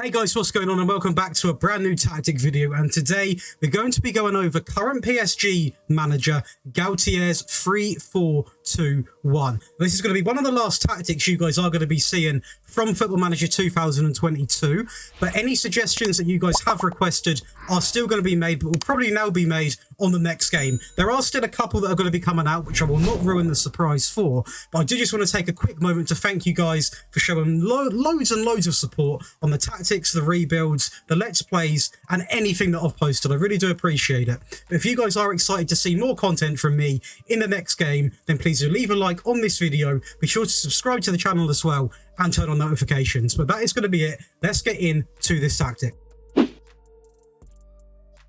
Hey guys, what's going on and welcome back to a brand new tactic video, and today we're going to be going over current PSG manager Galtier'S 3-4-2-1. This is going to be one of the last tactics you guys are going to be seeing from Football Manager 2022, but any suggestions that you guys have requested are still going to be made, but will probably now be made on the next game. There are still a couple that are going to be coming out, which I will not ruin the surprise for, but I do just want to take a quick moment to thank you guys for showing loads and loads of support on the tactics, the rebuilds, the let's plays, and anything that I've posted. I really do appreciate it. But if you guys are excited to see more content from me in the next game, then please do leave a like on this video. Be sure to subscribe to the channel as well and turn on notifications. But that is going to be it. Let's get into this tactic.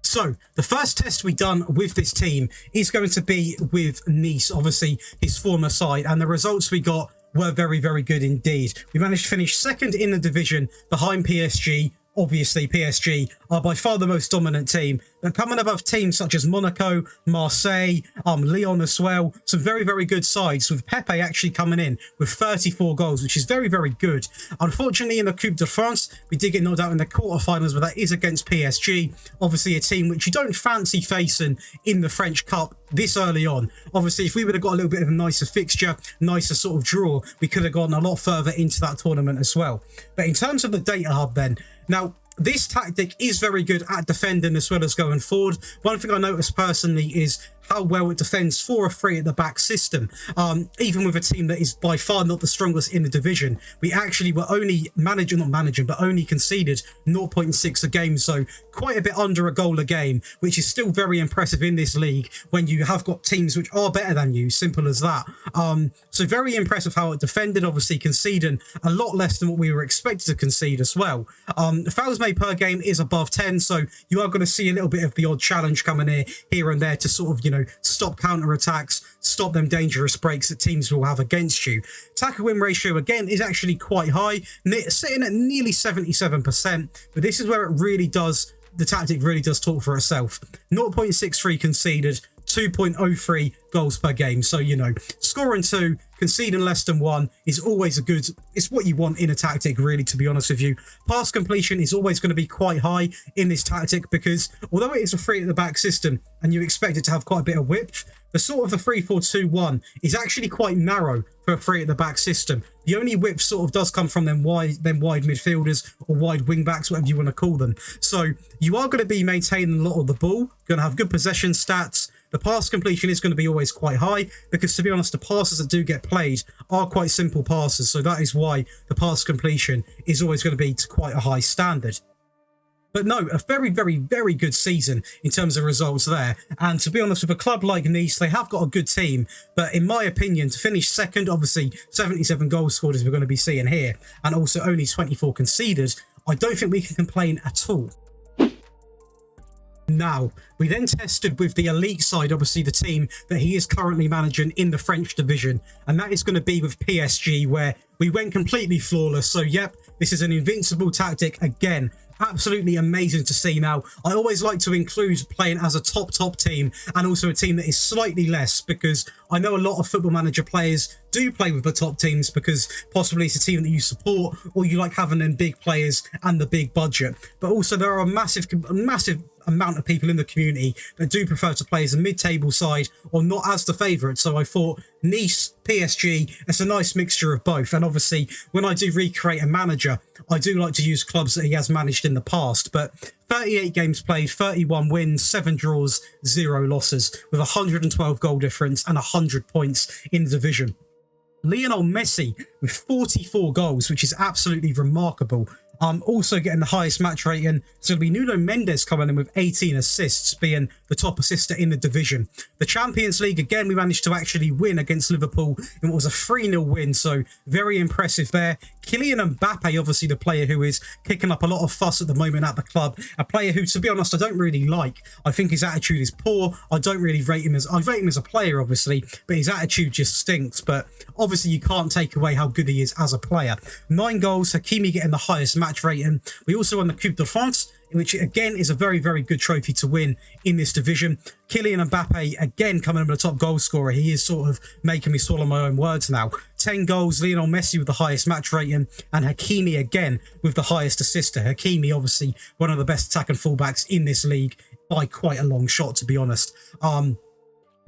So, the first test we done with this team is going to be with Nice, obviously his former side, and the results we got were very, very good indeed. We managed to finish second in the division behind PSG. Obviously, PSG are by far the most dominant team, but coming above teams such as Monaco, Marseille, Lyon as well, some very, very good sides, with Pepe actually coming in with 34 goals, which is very, very good. Unfortunately, in the Coupe de France, we did get knocked out in the quarterfinals, but that is against PSG, obviously a team which you don't fancy facing in the French Cup this early on. Obviously, if we would have got a little bit of a nicer fixture, nicer sort of draw, we could have gone a lot further into that tournament as well. But in terms of the data hub then, now, this tactic is very good at defending as well as going forward. One thing I noticed personally is how well it defends for a three at the back system. Even with a team that is by far not the strongest in the division, we actually were only only conceded 0.6 a game, so quite a bit under a goal a game, which is still very impressive in this league when you have got teams which are better than you, simple as that. So very impressive how it defended, obviously conceding a lot less than what we were expected to concede as well. The fouls made per game is above 10, so you are going to see a little bit of the odd challenge coming here and there to sort of, stop counter-attacks, stop them dangerous breaks that teams will have against you. Tackle win ratio, again, is actually quite high, sitting at nearly 77%, but this is where it really does, the tactic really does talk for itself. 0.63 conceded, 2.03 goals per game. So, scoring 2, conceding less than 1 is always it's what you want in a tactic, really, to be honest with you. Pass completion is always going to be quite high in this tactic because although it is a three at the back system and you expect it to have quite a bit of width, the sort of the 3-4-2-1 is actually quite narrow for a three at the back system. The only width sort of does come from them wide midfielders or wide wing backs, whatever you want to call them. So you are going to be maintaining a lot of the ball, going to have good possession stats. The pass completion is going to be always quite high because, to be honest, the passes that do get played are quite simple passes. So that is why the pass completion is always going to be to quite a high standard. But no, a very, very, very good season in terms of results there. And to be honest, with a club like Nice, they have got a good team. But in my opinion, to finish second, obviously 77 goals scored as we're going to be seeing here, and also only 24 conceded, I don't think we can complain at all. Now, we then tested with the elite side, obviously the team that he is currently managing in the French division, and that is going to be with PSG, where we went completely flawless. So, yep, this is an invincible tactic again. Absolutely amazing to see. Now, I always like to include playing as a top team and also a team that is slightly less, because I know a lot of Football Manager players do play with the top teams because possibly it's a team that you support or you like having them big players and the big budget. But also there are a massive amount of people in the community that do prefer to play as a mid-table side or not as the favourite. So I thought Nice, PSG, it's a nice mixture of both. And obviously when I do recreate a manager, I do like to use clubs that he has managed in the past. But 38 games played, 31 wins, 7 draws, 0 losses, with 112 goal difference and 100 points in the division. Lionel Messi with 44 goals, which is absolutely remarkable. Also getting the highest match rating, so it'll be Nuno Mendes coming in with 18 assists, being the top assister in the division. The Champions League, again, we managed to actually win against Liverpool, and it was a 3-0 win, so very impressive there. Kylian Mbappe, obviously the player who is kicking up a lot of fuss at the moment at the club, a player who, to be honest, I don't really like. I think his attitude is poor. I don't really rate him I rate him as a player, obviously, but his attitude just stinks. But obviously you can't take away how good he is as a player. 9 goals, Hakimi getting the highest match rating. We also won the Coupe de France, which again is a very, very good trophy to win in this division. Kylian Mbappe, again, coming in with a top goal scorer. He is sort of making me swallow my own words now. 10 goals, Lionel Messi with the highest match rating, and Hakimi again with the highest assister. Hakimi, obviously, one of the best attacking fullbacks in this league by quite a long shot, to be honest. And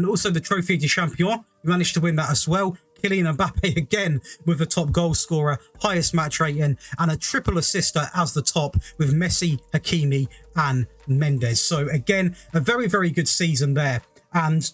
also the Trophy de Champion, we managed to win that as well. Kylian Mbappe again with the top goal scorer, highest match rating, and a triple assister as the top with Messi, Hakimi, and Mendes. So again, a very, very good season there. And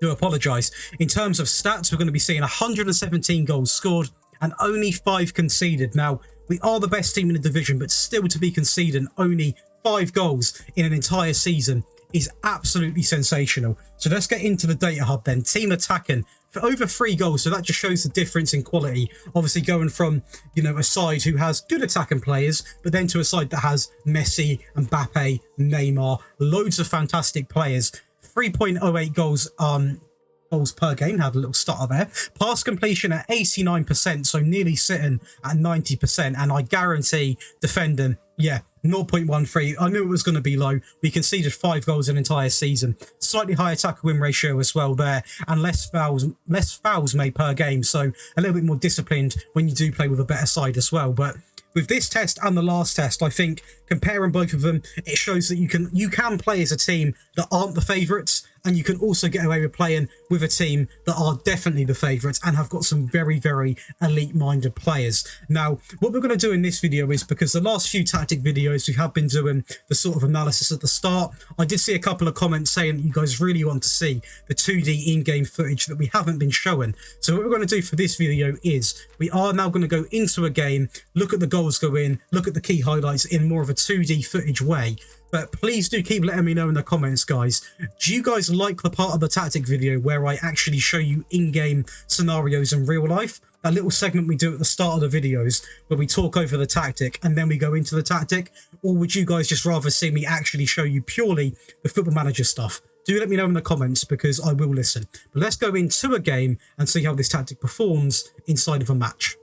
do apologise. In terms of stats, we're going to be seeing 117 goals scored and only 5 conceded. Now, we are the best team in the division, but still to be conceding only 5 goals in an entire season is absolutely sensational. So let's get into the data hub then. Team attacking for over 3 goals. So that just shows the difference in quality. Obviously going from, you know, a side who has good attacking players, but then to a side that has Messi, Mbappe, Neymar, loads of fantastic players. 3.08 goals per game. Had a little stutter there. Pass completion at 89%, so nearly sitting at 90%. And I guarantee defending, yeah, 0.13. I knew it was going to be low. We conceded 5 goals an entire season. Slightly higher tackle win ratio as well there, and less fouls made per game. So a little bit more disciplined when you do play with a better side as well. But with this test and the last test, I think comparing both of them, it shows that you can play as a team that aren't the favourites, and you can also get away with playing with a team that are definitely the favourites and have got some very, very elite-minded players. Now, what we're going to do in this video is, because the last few tactic videos we have been doing the sort of analysis at the start, I did see a couple of comments saying that you guys really want to see the 2D in-game footage that we haven't been showing. So what we're going to do for this video is we are now going to go into a game, look at the goals go in, look at the key highlights in more of a 2D footage way. But please do keep letting me know in the comments, guys. Do you guys like the part of the tactic video where I actually show you in-game scenarios in real life? That little segment we do at the start of the videos where we talk over the tactic and then we go into the tactic? Or would you guys just rather see me actually show you purely the Football Manager stuff? Do let me know in the comments, because I will listen. But let's go into a game and see how this tactic performs inside of a match.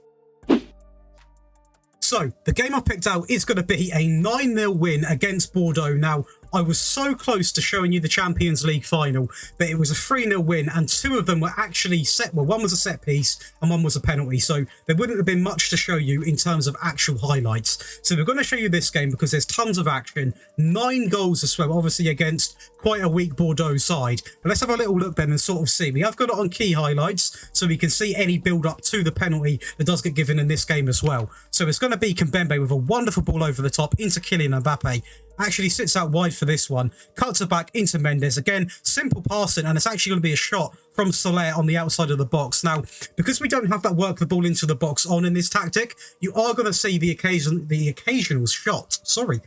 So, the game I picked out is going to be a 9-0 win against Bordeaux. Now, I was so close to showing you the Champions League final, but it was a 3-0 win, and 2 of them were actually one was a set piece and one was a penalty, so there wouldn't have been much to show you in terms of actual highlights. So we're going to show you this game because there's tons of action, 9 goals as well, obviously against quite a weak Bordeaux side. But let's have a little look then and sort of see. We have got it on key highlights, so we can see any build-up to the penalty that does get given in this game as well. So it's going to be Kimpembe with a wonderful ball over the top into Kylian Mbappe. Actually sits out wide for this one, cuts it back into Mendes. Again, simple passing, and it's actually going to be a shot from Soler on the outside of the box. Now, because we don't have that work the ball into the box on in this tactic, you are going to see the occasional shot. Sorry,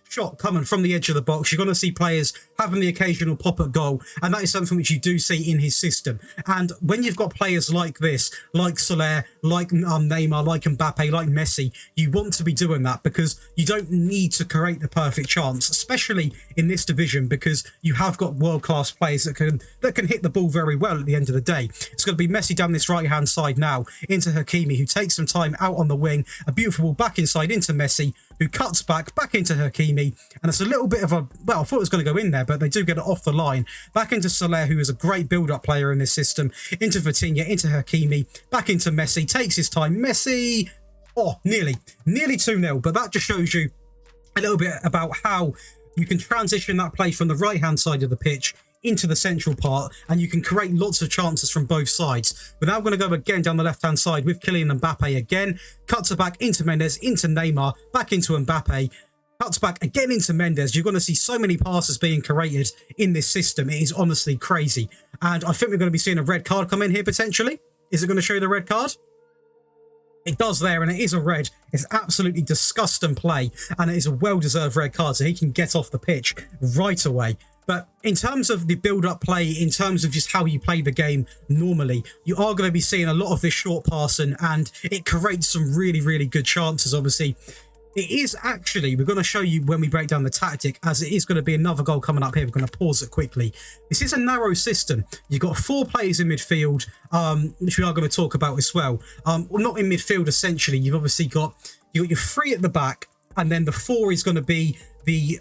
shot coming from the edge of the box. You're going to see players having the occasional pop at goal, and that is something which you do see in his system. And when you've got players like this, like Soler, like Neymar, like Mbappe, like Messi, you want to be doing that because you don't need to create the perfect chance, especially in this division, because you have got world-class players that can hit the ball very well at the end of the day. It's going to be Messi down this right-hand side now into Hakimi, who takes some time out on the wing. A beautiful ball back inside into Messi, who cuts back into Hakimi, and it's a little bit of a, well, I thought it was going to go in there, but they do get it off the line. Back into Soler, who is a great build-up player in this system, into Vitinha, into Hakimi, back into Messi, takes his time. Messi, oh, nearly 2-0, but that just shows you a little bit about how you can transition that play from the right-hand side of the pitch into the central part, and you can create lots of chances from both sides. We're now going to go again down the left-hand side with Kylian Mbappe again. Cuts it back into Mendes, into Neymar, back into Mbappe. Cuts back again into Mendes. You're going to see so many passes being created in this system. It is honestly crazy. And I think we're going to be seeing a red card come in here potentially. Is it going to show the red card? It does there, and it is a red. It's absolutely disgusting play, and it is a well-deserved red card, so he can get off the pitch right away. But in terms of the build-up play, in terms of just how you play the game normally, you are going to be seeing a lot of this short passing, and it creates some really, really good chances, obviously. It is actually, we're going to show you when we break down the tactic, as it is going to be another goal coming up here. We're going to pause it quickly. This is a narrow system. You've got 4 players in midfield, which we are going to talk about as well. Well, not in midfield, essentially. You've obviously got your 3 at the back, and then the 4 is going to be the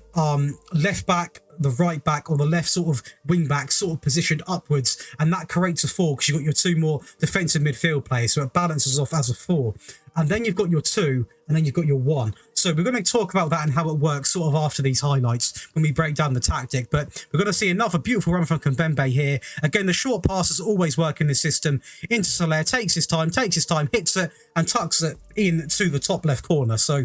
left back, the right back or the left sort of wing back sort of positioned upwards, and that creates a 4 because you've got your 2 more defensive midfield players, so it balances off as a 4. And then you've got your 2, and then you've got your 1. So we're going to talk about that and how it works sort of after these highlights when we break down the tactic. But we're going to see another beautiful run from Kimpembe here. Again, the short passes always work in this system. Into Soler, takes his time, hits it, and tucks it in to the top left corner. So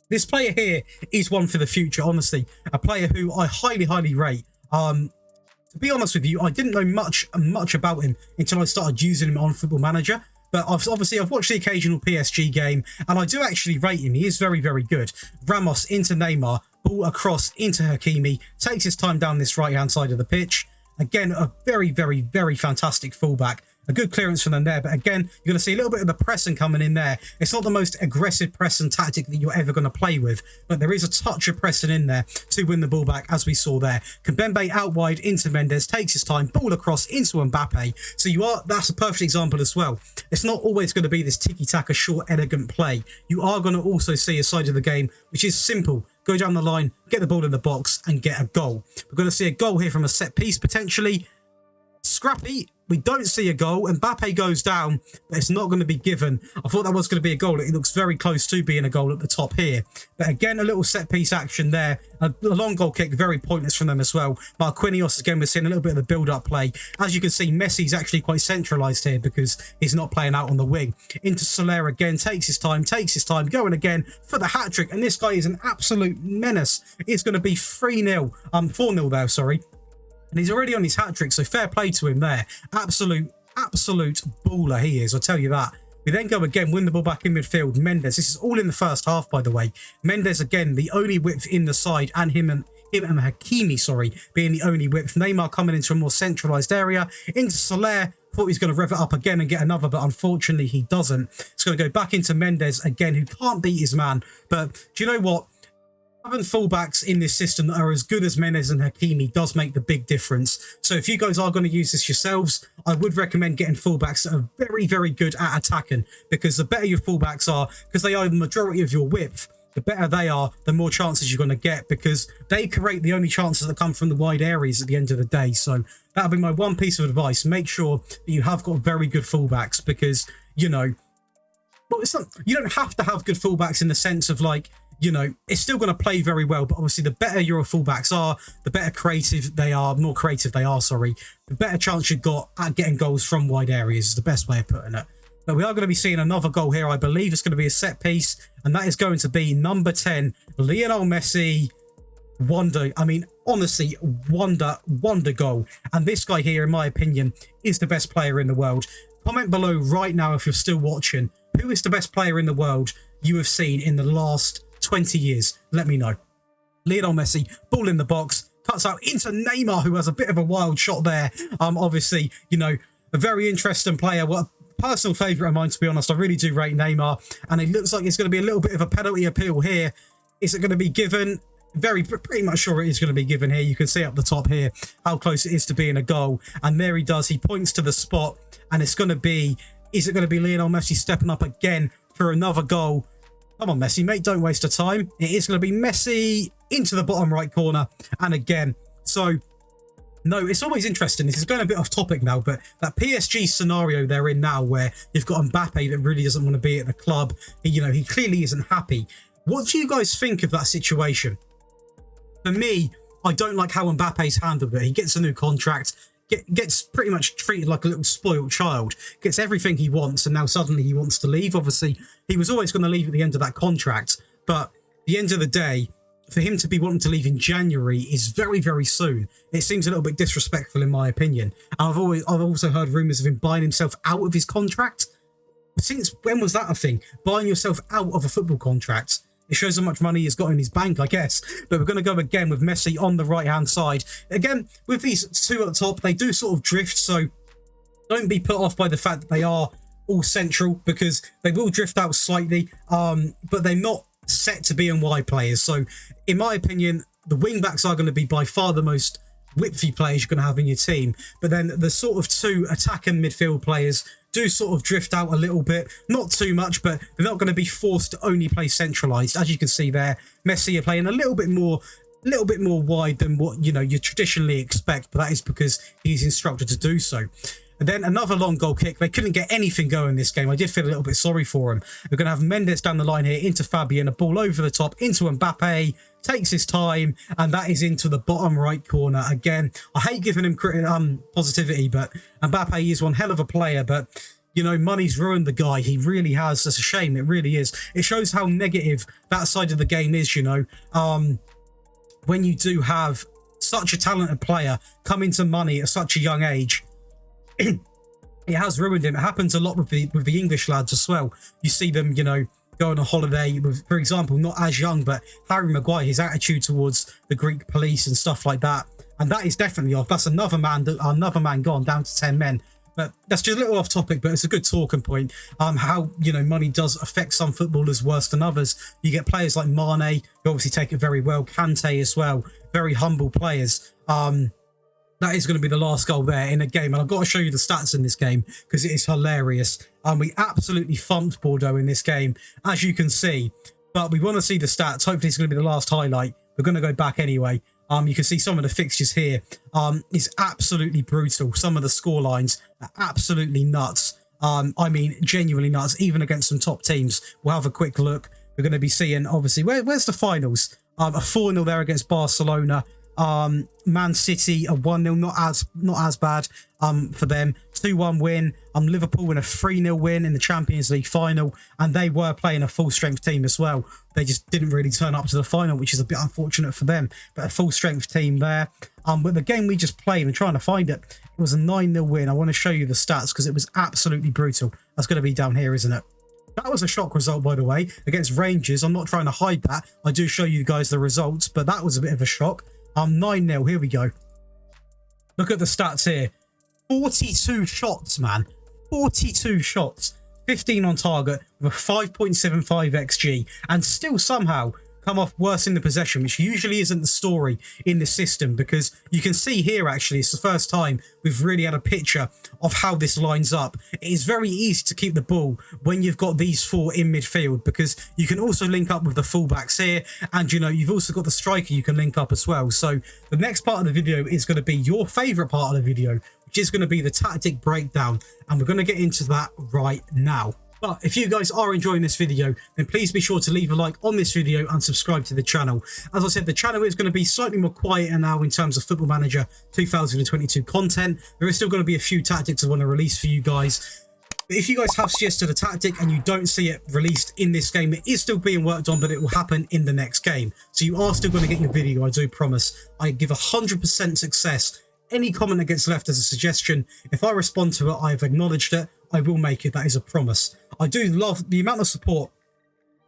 this player here is one for the future, honestly. A player who I highly, highly rate. To be honest with you, I didn't know much about him until I started using him on Football Manager. But I've watched the occasional PSG game, and I do actually rate him. He is very, very good. Ramos into Neymar, ball across into Hakimi, takes his time down this right-hand side of the pitch. Again, a very, very, very fantastic fullback. A good clearance from them there. But again, you're going to see a little bit of the pressing coming in there. It's not the most aggressive pressing tactic that you're ever going to play with, but there is a touch of pressing in there to win the ball back, as we saw there. Kimpembe out wide into Mendes, takes his time, ball across into Mbappe. So that's a perfect example as well. It's not always going to be this tiki-taka, short, elegant play. You are going to also see a side of the game which is simple. Go down the line, get the ball in the box, and get a goal. We're going to see a goal here from a set piece, potentially. Scrappy, we don't see a goal. Mbappe goes down, but it's not going to be given. I thought that was going to be a goal. It looks very close to being a goal at the top here. But again, a little set-piece action there. A long goal kick, very pointless from them as well. Marquinhos, again, we're seeing a little bit of the build-up play. As you can see, Messi's actually quite centralised here because he's not playing out on the wing. Into Soler again, takes his time, going again for the hat-trick. And this guy is an absolute menace. It's going to be 3-0, 4-0 there, sorry. And he's already on his hat-trick, so fair play to him there. Absolute baller he is, I'll tell you that. We then go again, win the ball back in midfield. Mendes, this is all in the first half, by the way. Mendes, again, the only width in the side, and him and Hakimi, sorry, being the only width. Neymar coming into a more centralised area. Into Soler, thought he's going to rev it up again and get another, but unfortunately he doesn't. It's going to go back into Mendes again, who can't beat his man. But do you know what? Having fullbacks in this system that are as good as Mendes and Hakimi does make the big difference. So if you guys are going to use this yourselves, I would recommend getting fullbacks that are very, very good at attacking, because the better your fullbacks are, because they are the majority of your width, the better they are, the more chances you're going to get, because they create the only chances that come from the wide areas at the end of the day. So that'll be my one piece of advice. Make sure that you have got very good fullbacks, because, you know, well, it's not, you don't have to have good fullbacks in the sense of, like, you know, it's still going to play very well, but obviously the better your fullbacks are, the better creative they are, more creative they are, sorry, the better chance you've got at getting goals from wide areas is the best way of putting it. But we are going to be seeing another goal here. I believe it's going to be a set piece, and that is going to be number 10, Lionel Messi. Wonder, I mean, honestly, wonder goal. And this guy here, in my opinion, is the best player in the world. Comment below right now if you're still watching. Who is the best player in the world you have seen in the last 20 years? Let me know. Lionel Messi, ball in the box, cuts out into Neymar, who has a bit of a wild shot there. Obviously, you know, a very interesting player. What a personal favourite of mine, to be honest. I really do rate Neymar, and it looks like it's going to be a little bit of a penalty appeal here. Is it going to be given? Pretty much sure it is going to be given here. You can see up the top here how close it is to being a goal, and there he does. He points to the spot, and it's going to be, is it going to be Lionel Messi stepping up again for another goal? Come on, Messi, mate, don't waste the time. It is going to be Messi into the bottom right corner, and again. So, no, it's always interesting. This is going a bit off topic now, but that PSG scenario they're in now, where you've got Mbappe that really doesn't want to be at the club. You know, he clearly isn't happy. What do you guys think of that situation? For me, I don't like how Mbappe's handled it. He gets a new contract, gets pretty much treated like a little spoiled child, gets everything he wants, and now suddenly he wants to leave. Obviously, he was always going to leave at the end of that contract, but at the end of the day, for him to be wanting to leave in January is very, very soon. It seems a little bit disrespectful in my opinion. And I've also heard rumours of him buying himself out of his contract. Since when was that a thing? Buying yourself out of a football contract? It shows how much money he's got in his bank, I guess. But we're going to go again with Messi on the right-hand side. Again, with these two at the top, they do sort of drift, so don't be put off by the fact that they are all central, because they will drift out slightly, but they're not set to be in wide players. So, in my opinion, the wing-backs are going to be by far the most widthy players you're going to have in your team. But then the sort of two attack and midfield players do sort of drift out a little bit. Not too much, but they're not going to be forced to only play centralised. As you can see there, Messi are playing a little bit more a little bit more wide than what, you know, you traditionally expect, but that is because he's instructed to do so. And then another long goal kick. They couldn't get anything going this game. I did feel a little bit sorry for him. We're going to have Mendes down the line here into Fabian, a ball over the top into Mbappe, takes his time, and that is into the bottom right corner. Again, I hate giving him positivity, but Mbappe is one hell of a player, but you know, money's ruined the guy. He really has. It's a shame. It really is. It shows how negative that side of the game is, you know. When you do have such a talented player come into money at such a young age, it has ruined him. It happens a lot with the English lads as well. You see them, you know, go on a holiday with, for example, not as young, but Harry Maguire, his attitude towards the Greek police and stuff like that. And that is definitely off. That's another man gone, down to 10 men. But that's just a little off topic, but it's a good talking point. How, you know, money does affect some footballers worse than others. You get players like Mane, who obviously take it very well. Kante as well. Very humble players. That is going to be the last goal there in a game. And I've got to show you the stats in this game because it is hilarious. We absolutely thumped Bordeaux in this game, as you can see. But we want to see the stats. Hopefully it's going to be the last highlight. We're going to go back anyway. You can see some of the fixtures here. It's absolutely brutal. Some of the score lines are absolutely nuts. I mean, genuinely nuts, even against some top teams. We'll have a quick look. We're going to be seeing, obviously, where's the finals? A 4-0 there against Barcelona. Man City, a 1-0, not as bad for them. 2-1 win. Liverpool in a 3-0 win in the Champions League final, and they were playing a full strength team as well. They just didn't really turn up to the final, which is a bit unfortunate for them, but a full strength team there. But the game we just played, and trying to find it, it was a 9-0 win. I want to show you the stats because it was absolutely brutal. That's going to be down here, isn't it? That was a shock result, by the way, against Rangers. I'm not trying to hide that. I do show you guys the results, but that was a bit of a shock. 9-0, here we go. Look at the stats here. 42 shots, man. 42 shots. 15 on target with a 5.75 XG. And still somehow come off worse in the possession, which usually isn't the story in the system, because you can see here, actually, it's the first time we've really had a picture of how this lines up. It is very easy to keep the ball when you've got these four in midfield, because you can also link up with the fullbacks here, and you know, you've also got the striker you can link up as well. So the next part of the video is going to be your favorite part of the video, which is going to be the tactic breakdown, and we're going to get into that right now. But if you guys are enjoying this video, then please be sure to leave a like on this video and subscribe to the channel. As I said, the channel is going to be slightly more quieter now in terms of Football Manager 2022 content. There is still going to be a few tactics I want to release for you guys. But if you guys have suggested a tactic and you don't see it released in this game, it is still being worked on, but it will happen in the next game. So you are still going to get your video, I do promise. I give 100% success. Any comment that gets left as a suggestion, if I respond to it, I've acknowledged it, I will make it. That is a promise. I do love the amount of support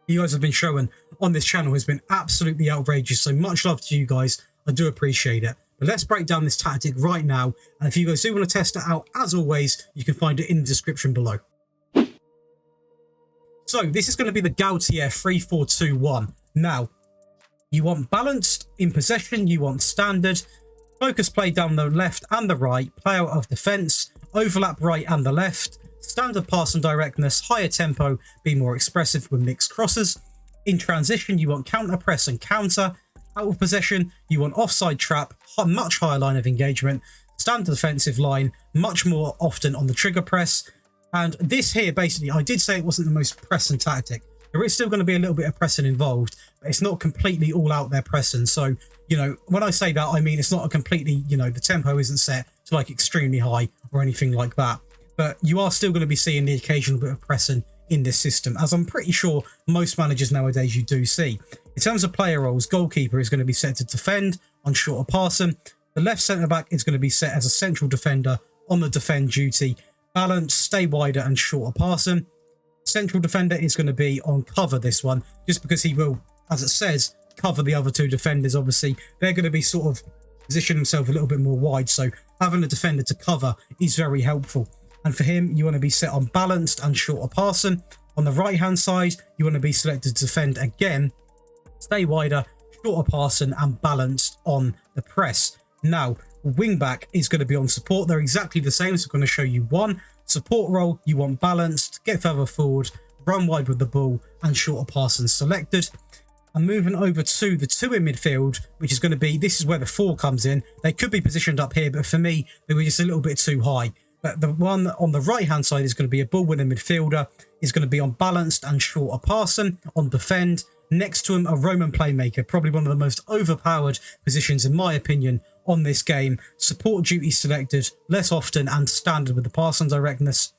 you guys have been showing on this channel has been absolutely outrageous. So much love to you guys. I do appreciate it. But let's break down this tactic right now. And if you guys do want to test it out, as always, you can find it in the description below. So this is going to be the Galtier 3-4-2-1. Now, you want balanced in possession. You want standard. Focus play down the left and the right. Play out of defence. Overlap right and the left. Standard pass and directness, higher tempo, be more expressive with mixed crosses. In transition, you want counter press and counter. Out of possession, you want offside trap, much higher line of engagement. Standard defensive line, much more often on the trigger press. And this here, basically, I did say it wasn't the most pressing tactic. There is still going to be a little bit of pressing involved, but it's not completely all out there pressing. So, you know, when I say that, I mean it's not a completely, you know, the tempo isn't set to like extremely high or anything like that. But you are still going to be seeing the occasional bit of pressing in this system, as I'm pretty sure most managers nowadays you do see. In terms of player roles, goalkeeper is going to be set to defend on shorter passing. The left centre-back is going to be set as a central defender on the defend duty. Balance, stay wider and shorter passing. Central defender is going to be on cover this one, just because he will, as it says, cover the other two defenders. Obviously, they're going to be sort of position himself a little bit more wide, so having a defender to cover is very helpful. And for him, you want to be set on balanced and shorter passing. On the right-hand side, you want to be selected to defend again, stay wider, shorter passing, and balanced on the press. Now, wing-back is going to be on support. They're exactly the same, so I'm going to show you one. Support role, you want balanced, get further forward, run wide with the ball, and shorter passing selected. And moving over to the 2 in midfield, which is going to be, this is where the 4 comes in. They could be positioned up here, but for me, they were just a little bit too high. But the one on the right-hand side is going to be a ball-winning midfielder. Is going to be on balanced and shorter passing, on defend. Next to him, a Roman playmaker, probably one of the most overpowered positions, in my opinion, on this game. Support duty selected less often and standard with the passing directness.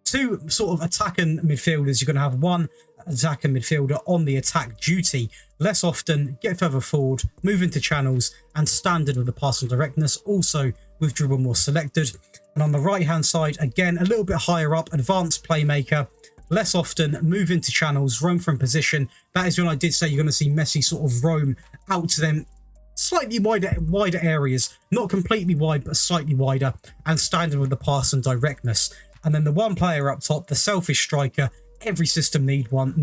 2 sort of attacking midfielders. You're going to have 1 attacking midfielder on the attack duty less often, get further forward, move into channels, and standard with the passing directness, also with dribble more selected. And on the right hand side, again, a little bit higher up, advanced playmaker, less often, move into channels, roam from position. That is when I did say you're going to see Messi sort of roam out to them slightly wider areas, not completely wide, but slightly wider, and standard with the pass and directness. And then the 1 player up top, the selfish striker. Every system needs one,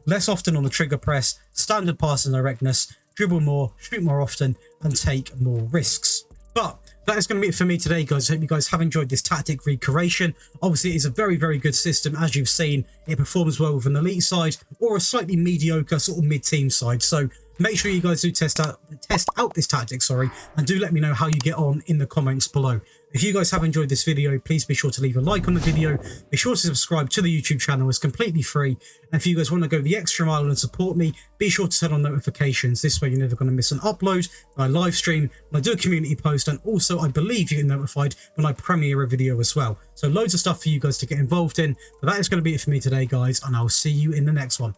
less often on the trigger press, standard pass and directness, dribble more, shoot more often, and take more risks. But that is going to be it for me today, guys. I hope you guys have enjoyed this tactic recreation. Obviously, it is a very, very good system. As you've seen, it performs well with an elite side or a slightly mediocre sort of mid-team side. So make sure you guys do test out this tactic, and do let me know how you get on in the comments below. If you guys have enjoyed this video, please be sure to leave a like on the video. Be sure to subscribe to the YouTube channel. It's completely free. And if you guys want to go the extra mile and support me, be sure to turn on notifications. This way you're never going to miss an upload, when I live stream, when I do a community post, and also I believe you get notified when I premiere a video as well. So loads of stuff for you guys to get involved in. But that is going to be it for me today, guys, and I'll see you in the next one.